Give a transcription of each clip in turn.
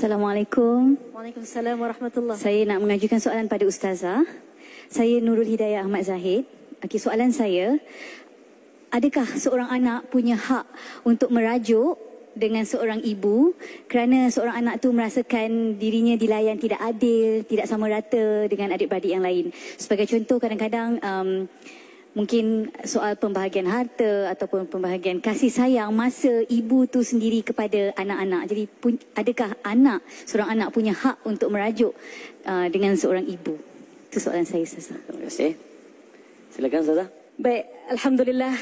Assalamualaikum. Waalaikumsalam warahmatullahi. Saya nak mengajukan soalan pada Ustazah. Saya Nurul Hidayah Ahmad Zahid. Okey, soalan saya, adakah seorang anak punya hak untuk merajuk dengan seorang ibu kerana seorang anak tu merasakan dirinya dilayan tidak adil, tidak sama rata dengan adik-beradik yang lain? Sebagai contoh, kadang-kadang mungkin soal pembahagian harta ataupun pembahagian kasih sayang masa ibu tu sendiri kepada anak-anak. Jadi adakah seorang anak punya hak untuk merajuk dengan seorang ibu? Itu soalan saya, Ustazah. Terima kasih. Silakan, Ustazah. Baik, alhamdulillah,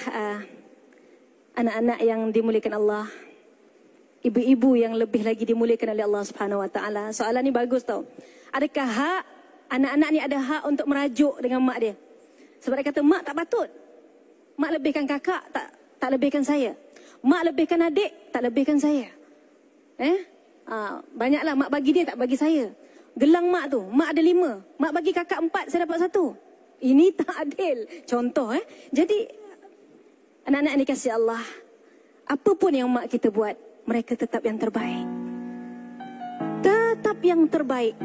anak-anak yang dimuliakan Allah, ibu-ibu yang lebih lagi dimuliakan oleh Allah Subhanahu Wa Taala. Soalan ni bagus tau. Adakah hak anak-anak ni ada hak untuk merajuk dengan mak dia? Sebab dia kata, mak tak patut. Mak lebihkan kakak, tak lebihkan saya. Mak lebihkan adik, tak lebihkan saya. Banyaklah mak bagi dia, tak bagi saya. Gelang mak tu, mak ada 5. Mak bagi kakak 4, saya dapat 1. Ini tak adil. Contoh, Jadi, anak-anak ni kasih Allah. Apa pun yang mak kita buat, mereka tetap yang terbaik. Tetap yang terbaik.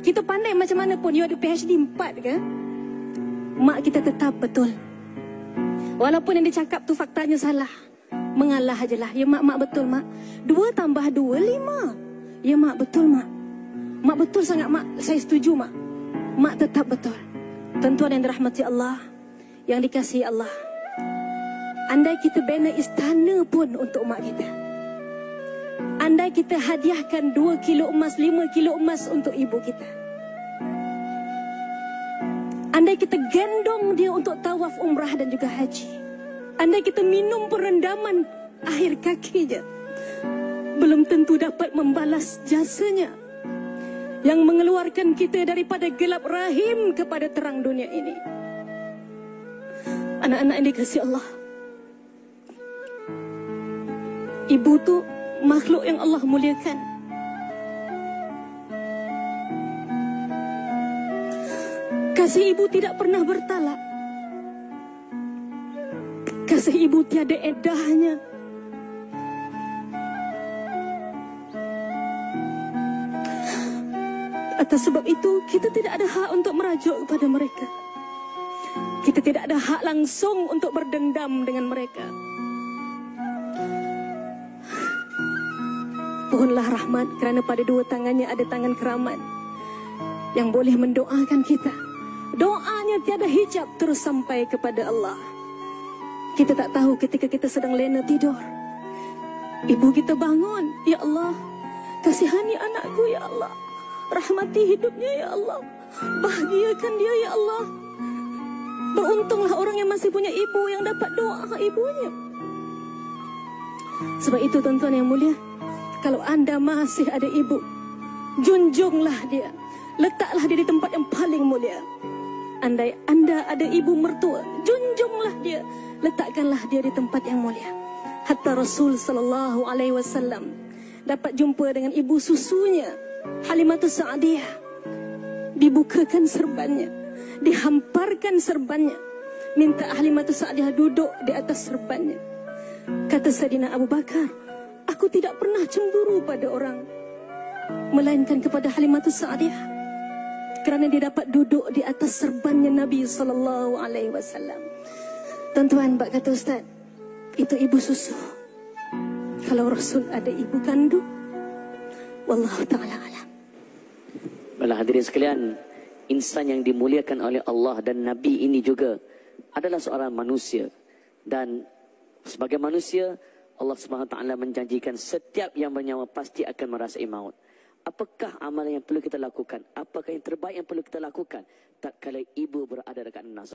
Kita pandai macam mana pun, you ada PhD 4 ke? Mak kita tetap betul. Walaupun yang dicakap tu faktanya salah, mengalah ajalah. Ya mak, mak betul mak. 2 tambah 2, 5. Ya mak betul mak. Mak betul sangat mak. Saya setuju mak. Mak tetap betul. Tuan-tuan yang dirahmati Allah, yang dikasihi Allah, andai kita bina istana pun untuk mak kita, andai kita hadiahkan 2 kilo emas, 5 kilo emas untuk ibu kita, andai kita gendong dia untuk tawaf umrah dan juga haji, andai kita minum perendaman akhir kakinya, belum tentu dapat membalas jasanya yang mengeluarkan kita daripada gelap rahim kepada terang dunia ini. Anak-anak yang dikasihi Allah, ibu tu makhluk yang Allah muliakan. Kasih ibu tidak pernah bertalak. Kasih ibu tiada edahnya. Atas sebab itu, kita tidak ada hak untuk merajuk kepada mereka. Kita tidak ada hak langsung untuk berdendam dengan mereka. Mohonlah rahmat kerana pada 2 tangannya ada tangan keramat yang boleh mendoakan kita. Doanya tiada hijab terus sampai kepada Allah. Kita tak tahu ketika kita sedang lena tidur, ibu kita bangun, ya Allah, kasihani anakku ya Allah, rahmati hidupnya ya Allah, bahagiakan dia ya Allah. Beruntunglah orang yang masih punya ibu, yang dapat doa ibunya. Sebab itu tuan-tuan yang mulia, kalau anda masih ada ibu, junjunglah dia, letaklah dia di tempat yang paling mulia. Andai anda ada ibu mertua, junjunglah dia, letakkanlah dia di tempat yang mulia. Hatta Rasul sallallahu alaihi wasallam dapat jumpa dengan ibu susunya, Halimatus Sa'diyah. Dibukakan serbannya, dihamparkan serbannya, minta Halimatus Sa'diyah duduk di atas serbannya. Kata Sayyidina Abu Bakar, aku tidak pernah cemburu pada orang, melainkan kepada Halimatus Sa'diyah, kerana dia dapat duduk di atas serbannya Nabi sallallahu alaihi wasallam. Tuan-tuan, bak kata Ustaz, itu ibu susu. Kalau Rasul ada ibu kandung, wallahu ta'ala alam. Baiklah hadirin sekalian, insan yang dimuliakan oleh Allah dan Nabi ini juga adalah seorang manusia. Dan sebagai manusia, Allah SWT menjanjikan setiap yang bernyawa pasti akan merasai maut. Apakah amalan yang perlu kita lakukan? Apakah yang terbaik yang perlu kita lakukan tatkala ibu berada dekat nas?